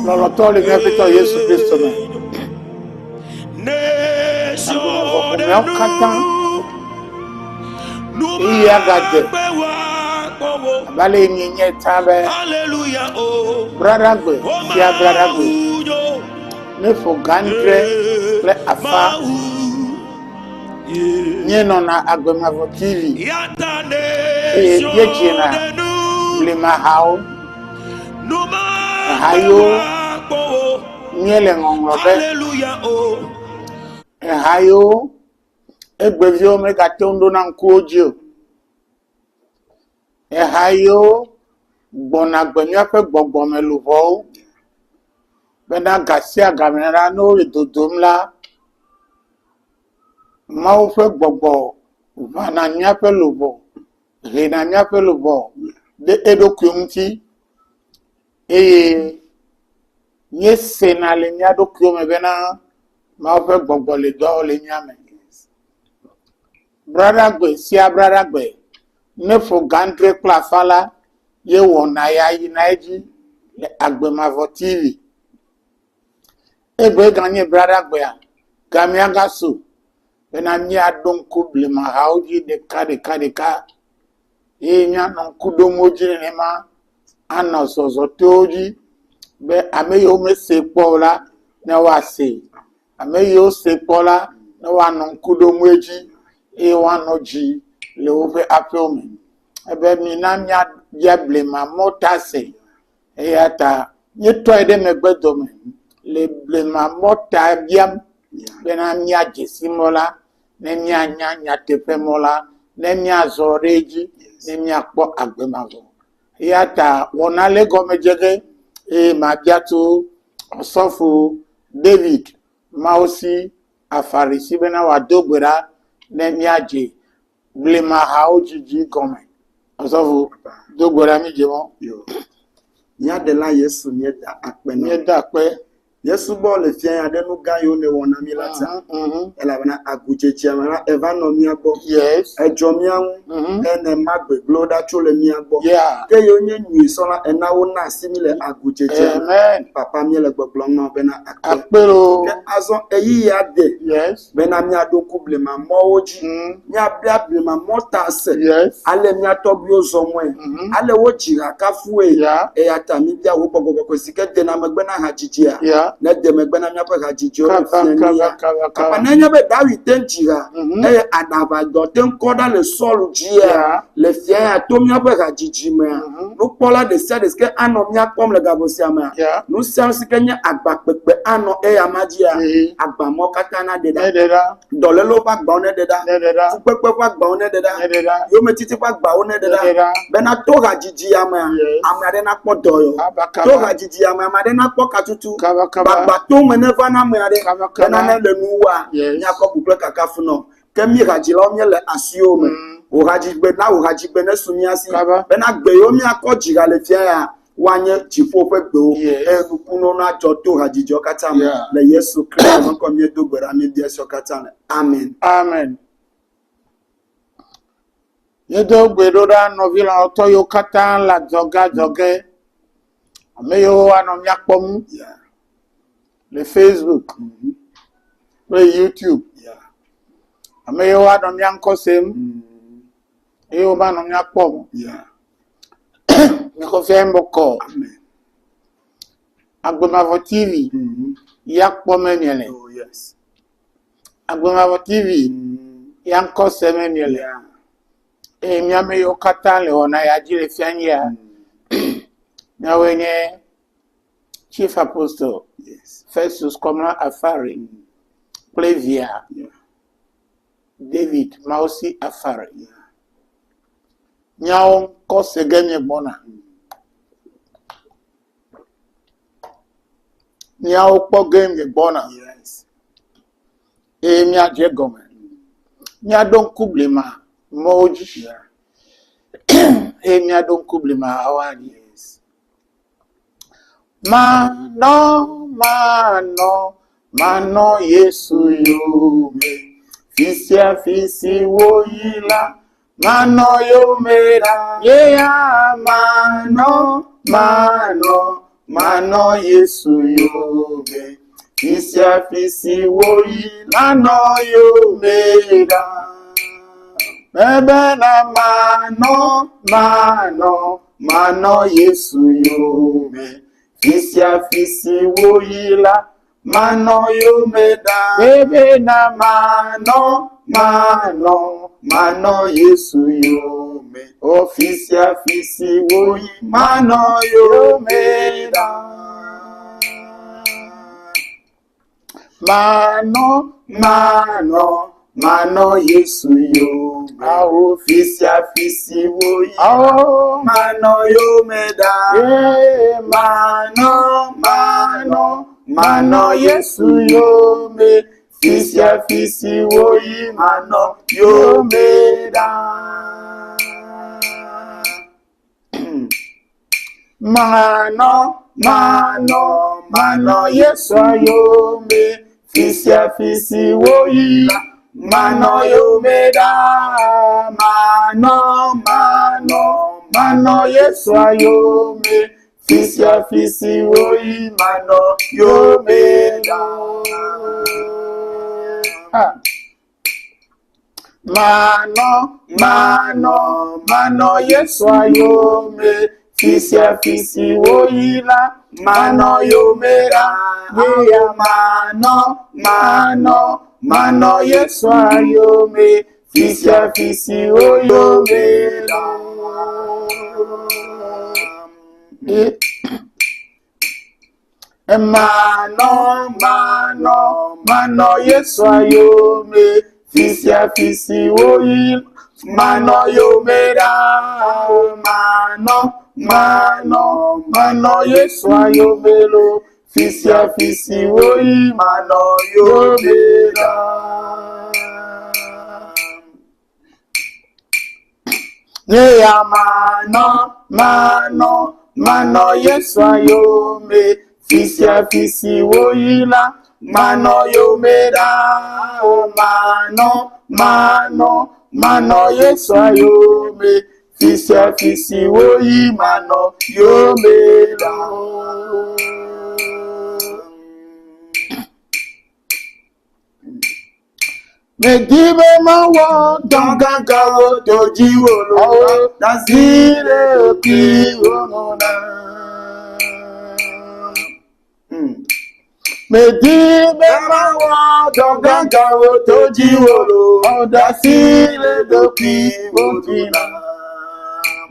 Lolo tole mi apito Yesu Kristo me. Me okata. Iya gade. Bale nyenye tabe. Hallelujah. Bradagwe, sia bradagwe. Ne fo gandre le afa. Nyeno na Agbemavo TV. Yechina. Blima hao. Hayo. Nyele ngonglobe. Hayo. Egbevio me gatondo na nkuojo. Hayo. Bona gbenya pe gbogbo me luvo. Bena gasia gamera no ridodumla. Mau fe gbogbo. Vana nyape luvo. Rena nyape luvo. De edokumti. Nye sena le nya dokume bena. Mau fe gbogbo le do le nyame. Brother gwe, sia brother gwe. Nefo gandre klafala. Ye wona ya yinaji le Agbemavo TV. Ebe ganye brother gwe ya. Gamianga su. Bena nya donku blima hauji de ka. Ye nya nonku domoji nema. Ana sozo toji. Be ame yo me sepola. Ne wa se. Ame yo sepola. Ne wa nonku domoji. E wanoji. Le ove apelme. Ebe minamya blema motase. Eyata. Nye toide me bedome. Le blema mota biam. Bena mya jesimola. Ne mya nya tepemola. Ne mya zoreji. Ne mya po Agbemavo. Eyata. Wonale gome jege. Mabiatu. Osofu. David. Mausi. Afarisi bena wadogbera. Ne mya je. Blema haojiji gome. Osofu. Dogbera mi jemo. Nya de la Yesu nye da akpe no. Nye da akpe. Yesu bo le fia ya de no ga yo ne wona mi lata. Ela bana agujeje amara eva no mi agbo. Yes. Ejo mi anwu. Ene magbe gloda chole mi agbo. Yeah. Ke yo nye nyi so na ena wo na simile agujeje. Amen. Papa mi le gbogbo no bena akpe. Akpero. Ke azon eyi ya de. Yes. Bena mi adoku blema mo oji. Nya bia blema mota se. Yes. Ale mi atogbi ozomwe. Ale wo jira kafue. Yeah. E ata mi bia wo gbogbo ko sike de na magbe na hajijia. Yeah. Na de megbe na miapa hajijio. Kaba. Papa na nya be David tenjira. E adaba do ten koda le solu jia. Le fia ya to miapa hajiji me. No pola de se de ske ano mia kom le gabosia me. No se sike nya agba pepe ano e amajia. Agba mo katana de da. Dole lo pa gba one de da. Pepe pa gba one de da. Yo me titi pa gba one de da. Be na to hajiji ya me. Amade na po doyo. To hajiji ya me amade na po katutu. Bagbato meneva na meade kana na le nuwa nya ko bukle kakafu no ke mi haji lo mi le asio me o haji gbe na sumi asi be na gbe yo mi akojira le fia ya wanye chifo fe gbe o e kuno na joto haji jo kata le Yesu Kristo mo ko mi do gbera mi bi eso kata amen Yedo gbero no vila oto yo kata la joge ameyo ano myakpom le Facebook, le YouTube. Ameyo wa no myankosem. Eyo ba no myakpom. Niko femboko. amen Agbemavo TV. Yakpom enyele. oh yes Agbemavo TV. Yankosem enyele. Myameyo kata le ona ya jire fianya. Na wenye Chief Apostle, yes Festus Komla Afari, Plevia, David Mausi Afari. Nyao kose genye bona. Nyao po genye bona. yes Mia jegome. Nya don kublima moji. Mia don kublima awani. Mano Yesu yume. Fisi woyila. Mano yomera. Yeah, mano mano Yesu yobe. Fisia fisi woyi lano yomeda. Bebe na mano Yesu yobe. Fisia fisi woyi la mano yomeda. Bebe na mano Yesu yobe. Ofisia fisi woyi mano yomeda. Mano Yesu yo. Awo fisia fisi woyi. Awo mano yo meda. Mano Yesu yo me. Fisia fisi woyi mano yo meda. Mano Yesu yo me. Fisia fisi woyi mano yo meda. Mano Yesu yo me. Fisia fisi woyi mano yo meda. Mano Yesu yo me. Fisia fisi woyi la mano yo meda. Mano Yesu yo me. Fisia fisi woyi yo meda. Mano Yesu yo me. Fisia fisi woyi mano yo meda. Mano Yesu yo melo. Fisia fisi woyi mano yo meda. Yeah, mano Yesu yo me. Fisia fisi woyi la mano yo meda. Mano Yesu yo me. Fisia fisi woyi mano yo meda. Medibe mawo donganga wo doji wolo. Dasile oki wonona. Medibe mawo donganga wo doji wolo. Dasile doki wonina.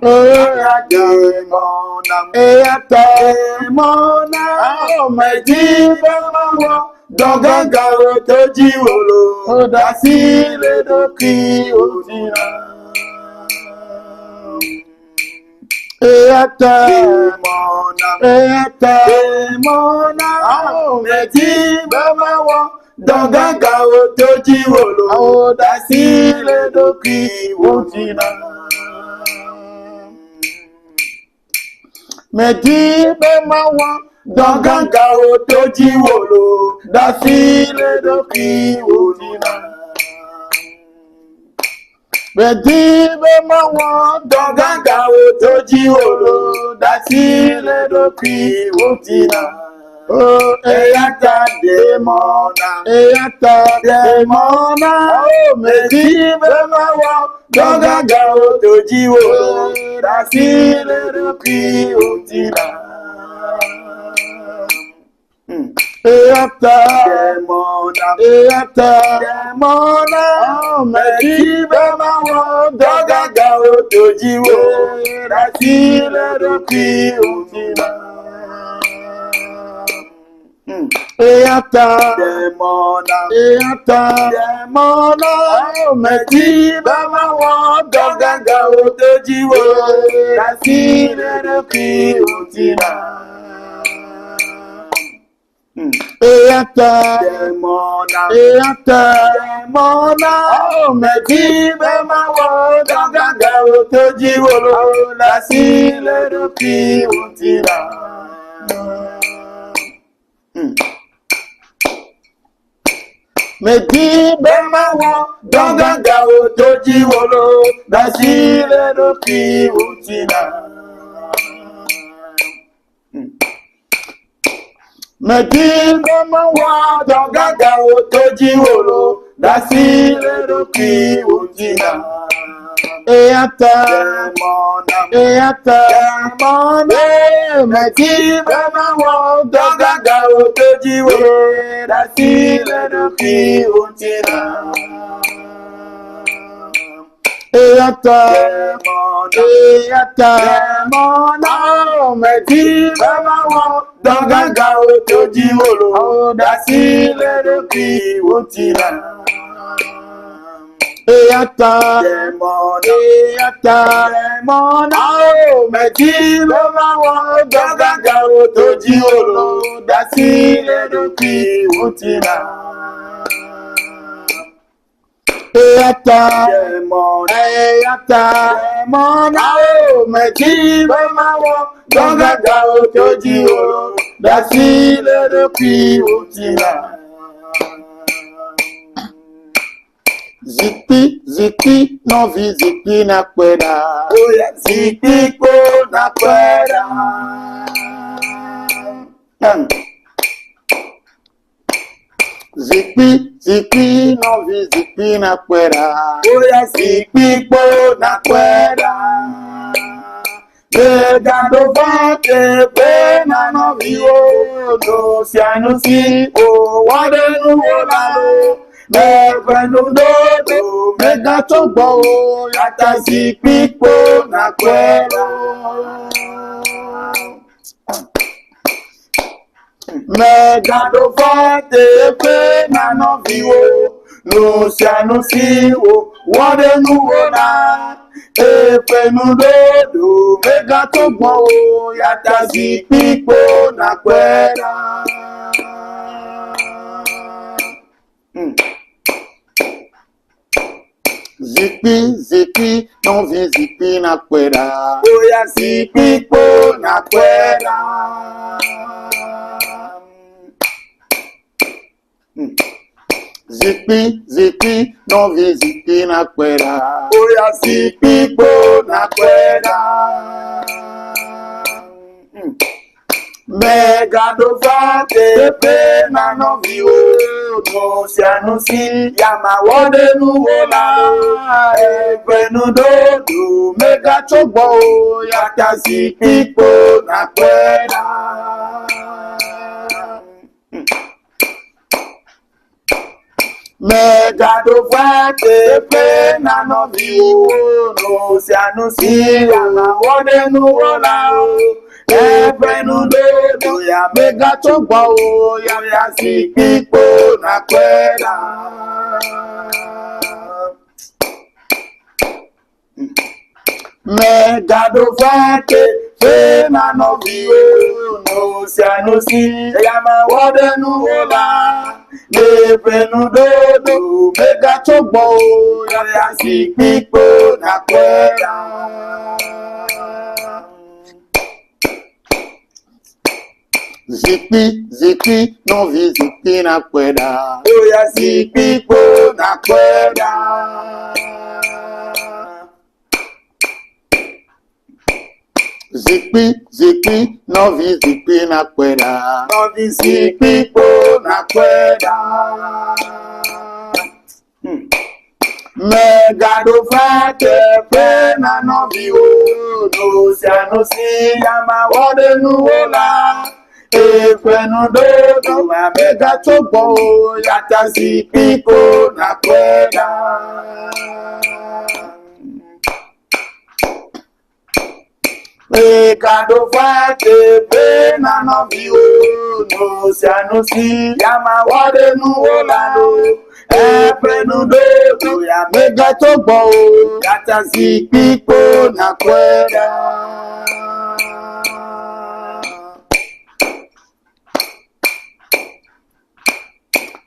Eya temona. Medibe mawo donganga wo doji wolo. Dasile doki wonina. Eya temona. Medibe mawo donganga wo doji wolo. Dasile doki wonina. Medibe mawo donganga wo doji wolo. Dasile doki wonina. Medibe mawo donganga wo doji wolo. Dasile doki wonina. Oh, eyata demona. Oh, medibe mawo donganga wo doji wolo. Dasile doki wonina. Eyata demona. Oh, medibe mawo donganga wo doji wolo. Dasile doki wonina. Eyata demona. Oh, medibe mawo donganga wo doji wolo. Dasile doki wonina. Eyata demona. Oh, medibe mawo donganga wo doji wolo. Dasile doki wonina. Medibe mawo donganga wo doji wolo. Dasile doki wonina. Meti mama wa dogaga otoji wolo dasi leroki utina. Eyata meti mama wa dogaga otoji wolo dasi leroki utina. Eyata mona meti mama wa dogaga otoji wolo dasi leroki utina. Eyata mona meti mama wa dogaga otoji wolo dasi leroki utina. Eyata mona meti mama wa dogaga otoji wolo dasi leroki utina. Zipi no vi zipi na kweda. Zipi ko na kweda. Zipi no vi zipi na kweda. Zipi ko na kweda. Pegando vate pena no vivo no se anuncia o wadenu olalo. Mevenudodo megatogbo yata zipi ko na kweda. Megado fate pena no vivo no se anuncia o wadenu olalo. Efenudodo megatogbo yata zipi ko na kweda. Zipi non vi zipi na kweda. Oya zipi ko na kweda. Zipi non vi zipi na kweda. Oya zipi ko na kweda. Megado fate pena no vivo no se anuncia yama wadenu wola. Efenudodo megatogbo yata zipi ko na kweda. Megado fate pena no vivo no se anuncia yama wadenu wola. Efenudodo ya megatogbo ya zipi ko na kweda. Megado fate pena no vivo no se anuncia yama wadenu wola. Efenudodo megatogbo ya zipi ko na kweda. Zipi non vi zipi na kweda. Oya zipi ko na kweda. Zipi non vi zipi na kweda. Non vi zipi ko na kweda. Megado fate pena no vivo no se anuncia yama wadenu wola. Efenudodo megatogbo yata zipi ko na kweda. Megado fate pena no vivo no se anuncia yama wadenu wola. Efenudodo megatogbo yata zipi ko na kweda.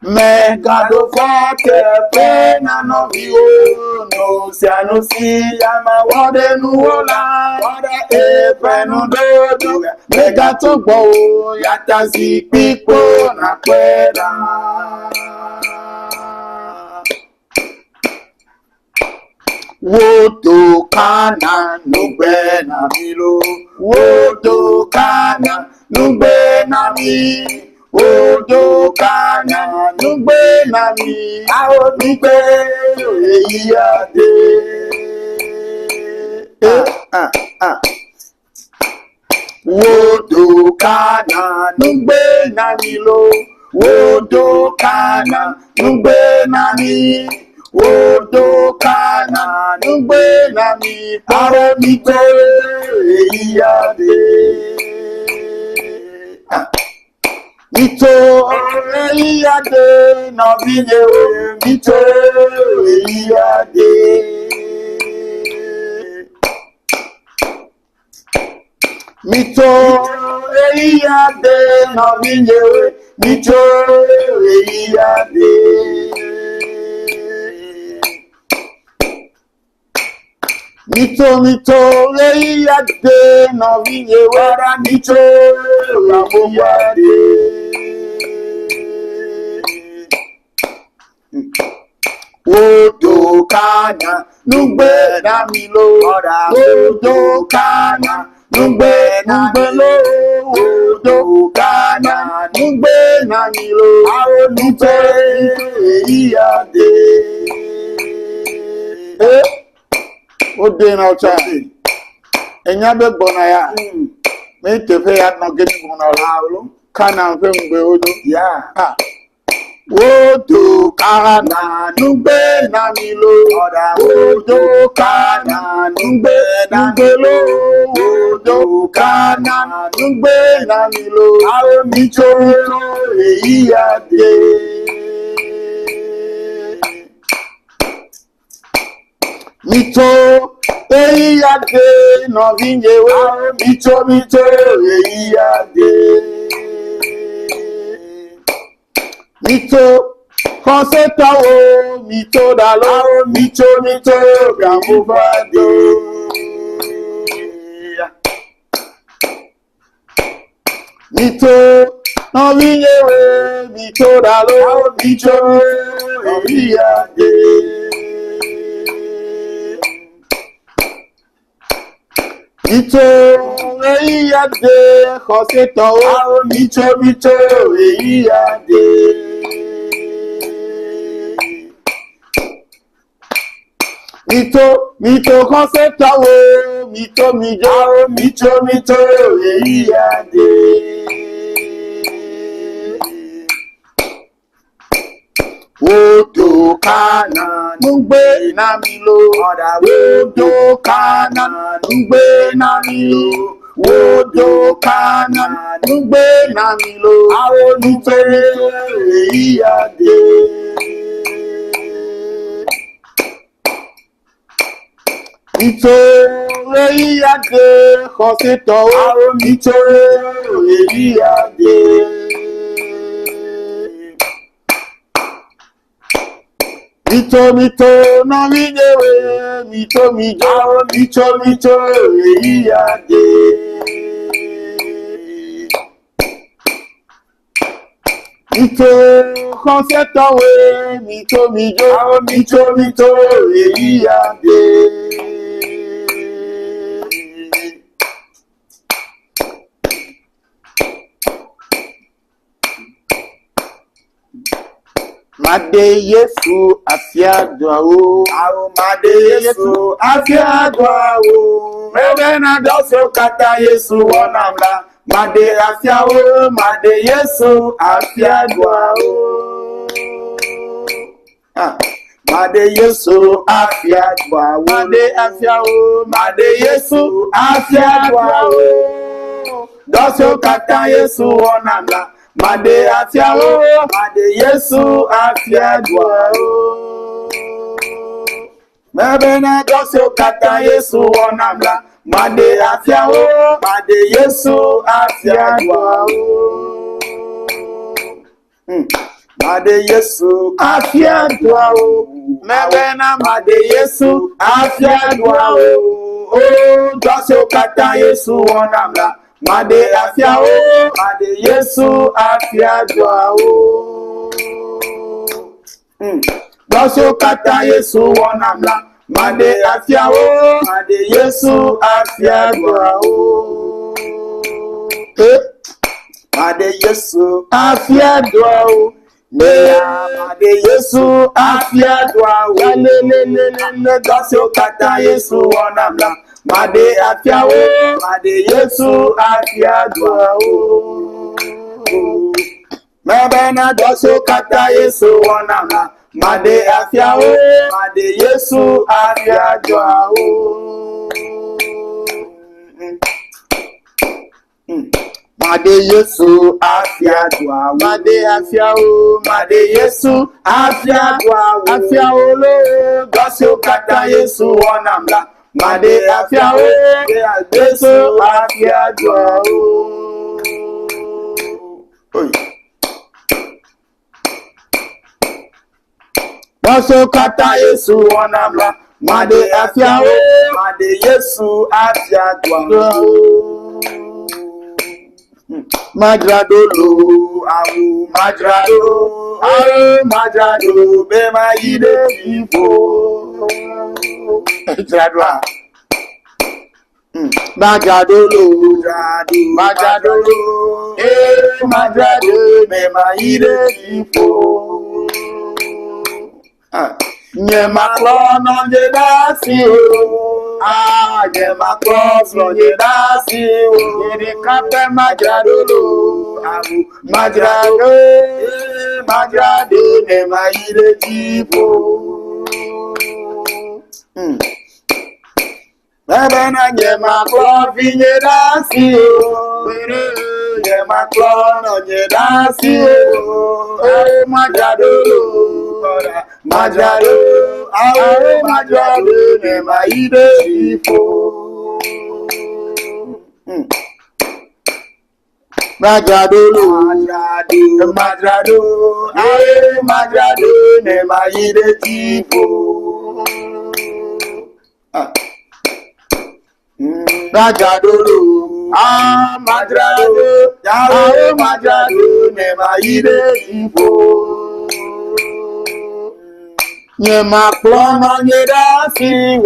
Megado fate pena no vivo no se anuncia yama wadenu wola. Efenudodo megatogbo yata zipi ko na kweda. Woto kana nugbe na milo. Woto kana nugbe na mi. Odo kana nugbe nami, ao nugbe eyade. Odo kana nugbe nami lo, odo kana nugbe nami, odo kana nugbe nami, ao nugbe eyade. Mito eyade no binye mito eyade. Mito eyade no binye mito eyade. Mito eyade no binye wara mito eyade. Odo kana nugbe nami lo, odo kana nugbe lo, odo kana nugbe nami lo, ao nugbe eyade. Ode na ocha, enya be gbona ya, me tefe ya no gemi gbona la, kana mfe mgbe odo ya. Odo kana nugbe nami lo, odo kana nugbe lo, odo kana nugbe nami lo, ao mito eyade. Mito eyade no vinye wo, mito eyade. Mito konseta o, mito dalo, mito gamufado. Mito no vinye we, mito dalo, mito eyade. Mito eyade konseta o, mito eyade. Mito konseta o, mito eyade. Odo kana nugbe nami lo, odo kana nugbe nami lo, odo kana nugbe nami lo, ao nugbe eyade. Mito eyade konseta o, mito eyade. Mito no vinyewe, mito eyade. Mito konseta we, mito eyade. Made Yesu afiadwa o, made Yesu afiadwa o, mebe na doso kata Yesu onamla, made afia o, made Yesu afiadwa o. Made Yesu afiadwa o, made afia o, made Yesu afiadwa o, doso kata Yesu onamla. Made afia o, made Yesu afiadwa o. Mebe na doso kata Yesu onamla. Made afia o, made Yesu afiadwa o. Made Yesu afiadwa o. Mebe na made Yesu afiadwa o. Doso kata Yesu onamla. Made afia o, made Yesu afiadwa o. Doso kata Yesu onamla. Made afia o, made Yesu afiadwa o. Made Yesu afia dua Made Yesu afia dua le Dosio kata Yesu wanamla Made afia Made Yesu afia dua Mebena dosio kata Yesu wanamla Made afia Made Yesu afia dua Made Yesu afia dua Made afia Made Yesu afia dua lo Dosio kata Yesu wanamla Made afia Yesu afia dua Dosio kata Yesu wanamla Made afia Made Yesu afia dua Majradolo awu Majrado be ma ide ifo Majradwa Majradolo Majrado be ma ide ifo Nye maklono nye dasi nye maklono nye dasi Nye kape Majradolo Majrado be ma ide ifo Ebena nye maklono nye dasi nye maklono nye dasi Majrado Majrado ne maide ifo Majradolo Majrado ne maide ifo Majradolo Majrado ne maide ifo Nye maklono nye dasi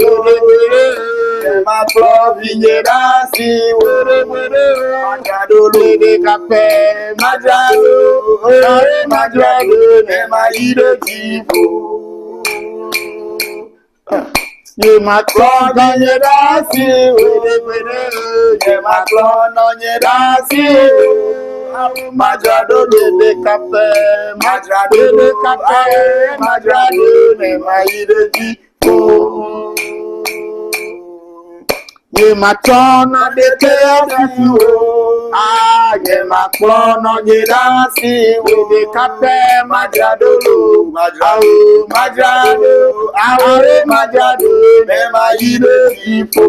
Nye maklono nye dasi Majradolo de kape Majrado ne maide ifo Nye maklono nye dasi Nye maklono nye dasi Majrado de kape Majrado ne maide ifo Nye maklono de kape Nye maklono nye dasi de kape Majrado Majrado ne maide ifo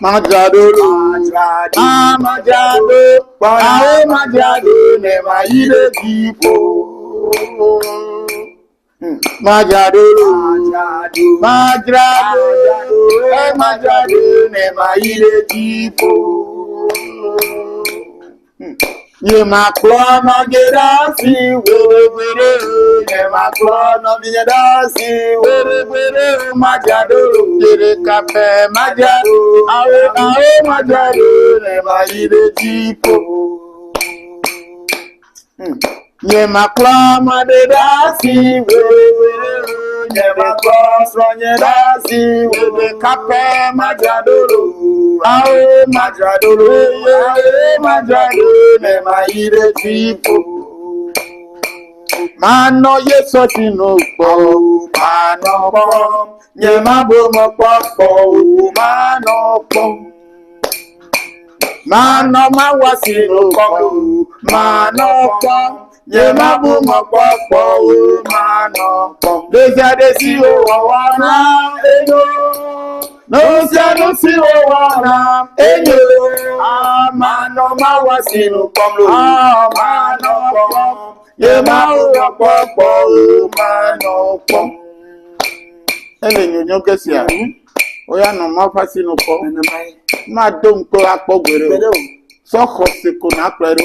Majradolo Majrado ne maide ifo Majradolo Majrado ne maide ifo Nye maklono nye dasi Nye maklono nye dasi Majradolo de kape Majrado ne maide ifo Nye maklono de dasi Nye maklono nye dasi de kape Majradolo Majrado ne maide ifo Mano yeso tinu po Mano pom Nye mabo mo popo Mano pom Mano mawasino po Mano pom Nye mabo mo popo Mano pom Deja de si o Wana enyo No si o wana enyo Mano mawasino pom Mano pom Nye mabo mo popo Mano pom Ele nyonyo kesia Oya no mafasino po Ma don ko akpogere So khosiko na plero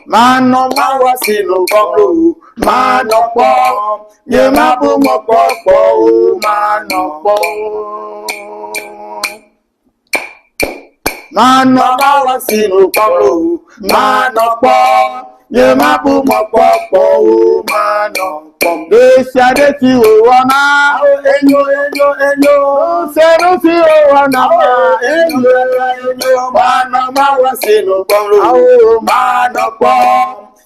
Mano Mawasino pom Mano pom Nye mabo mo popo Mano pom Mano mawasinu polo, mano po, ye mabu mopo po, mano po. Desia desi wana, enyo, seru si wana, enyo, mano mawasinu polo, mano po,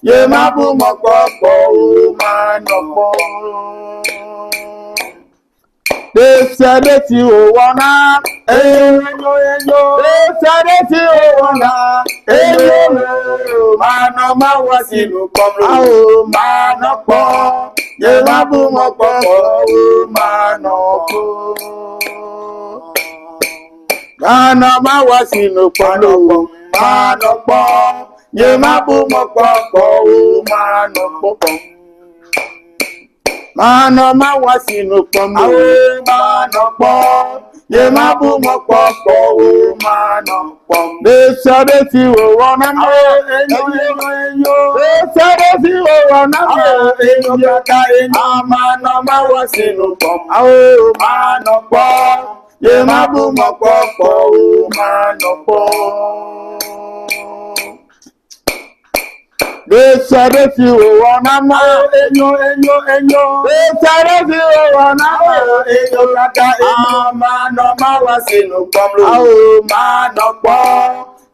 ye mabu mopo po, mano po. Desia desi wana, enyo, desia desi wana, enyo, mano mawasinu polo, mano po, ye mabu mopo po, mano po. Mano mawasinu polo, mano po, ye mabu mopo po, mano po. Mano mawasinu pomo, mano po, ye mabu mopo po, mano po. Desia desi wana mo, enyo, desia desi wana mo, enyo, mano mawasinu pomo, mano po, ye mabu mopo po, mano po. Desia desi wana mo, enyo, desia desi wana mo, enyo, mano mawasinu pomo, mano po,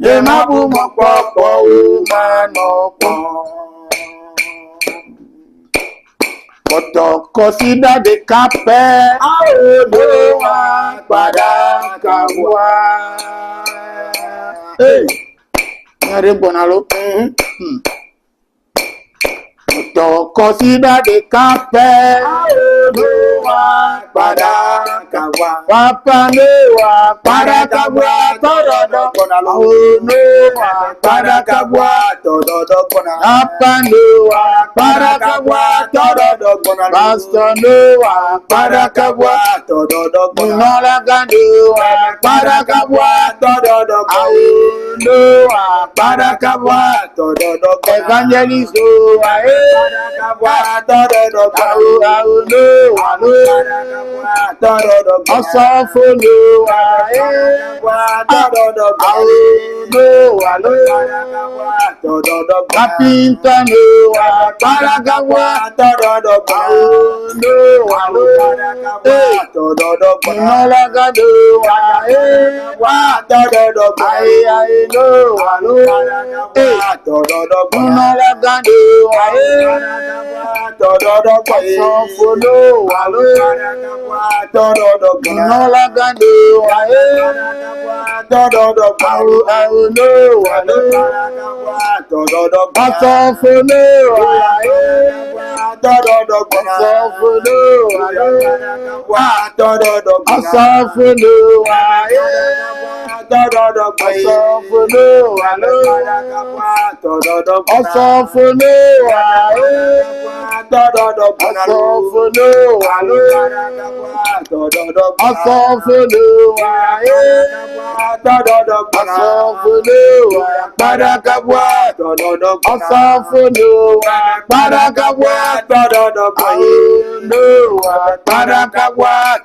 ye mabu mopo po, mano po. Kosida de kape, aodoa pada kawa. Hey, nyari bonalo. Kosida de kape, aodoa pada kawa. Wapandewa pada kawa, torodo bonalo. Aodoa pada kawa, torodo bonalo. Wapandewa pada kawa, torodo bonalo. Bastonowa pada kawa, torodo bonalo. Munola gandowa pada kawa, torodo bonalo. Aodoa pada kawa, torodo bonalo. Evangelist owa pada kawa, torodo bonalo. Aodoa torodo bonalo. Osofolowa torodo bonalo. Aodoa torodo bonalo. Kapintanowa pada kawa, torodo bonalo. Torodo bonalo. Nolagadowa torodo bonalo. Torodo bonalo. Nolagadowa torodo bonalo. Torodo bonalo. Nolagadowa torodo bonalo.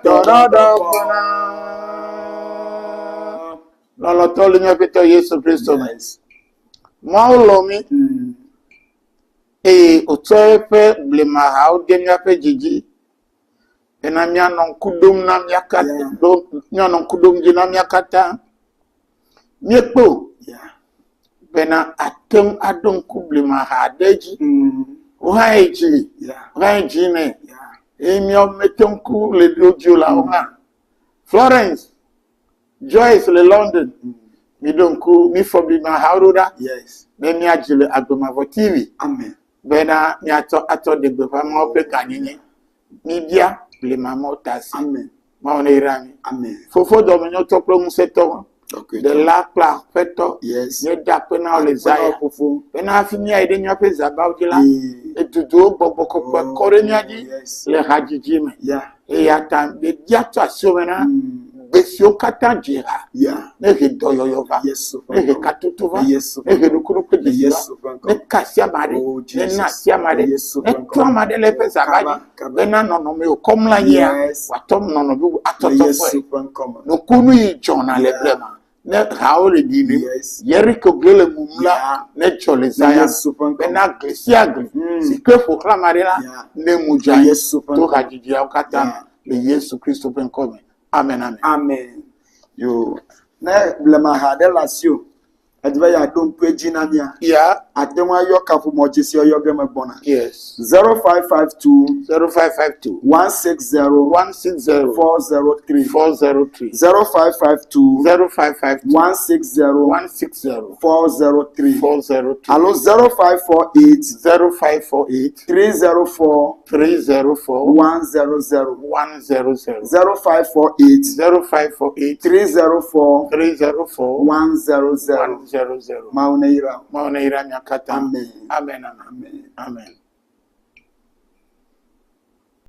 Torodo Lolo tolu nya pito Yesu Kristo mes. Maulomi otoefe blema haude nya pe jiji. Ena nya non kudum na myakata do nya non kudum jina myakata. Miepo bena atem adon kublema hadeji. Uhaiji ne emio metonku le dojo la ona Florence Joyce le London mi donku mi fobi ma haruda be mi ajile agbema for TV amen bena mi ato de gbe fa mo pe kanyin mi dia le mama otasi amen ma ona irani amen fofo do mi no to pro mu seto okay de la pla feto ye da pe na le zaya fofo be na afini ide nyo pe zaba ujila etudo boboko kore nyaji le hajiji me ya tan be dia to asomena besio katanjira ne ke doyoyova ne ke katutuva ne ke nukuru pe ne kasia mare ne nasia mare ne toma de le pe zaba be na nono me komla ya watom nono bu atoto fo no kunu yi jona le blema ne haole dini Yes. yeriko gele mumla ne chole Na zaya Yesu pen kom. bena glesiagle si que faut clamarela Yeah. ne Na mujai Yesu pen to kom. hajiji akata le Yesu Kristo pen come. Amen, amen. Amen. Yo. Na blema ha de lasio. Adva ya don peji na mia. Yeah, Atenwa yo kafu mo jisi yo gema bona. yes. 0552 0552 160 160 403 403 0552 0552 160 160 403 403 Allo 0548 0548 304 304 100 100 0548 0548 304 304 100 100 Mauneira. Maoneira Nyakata. Amen. Amen. Amen. Amen. Amen.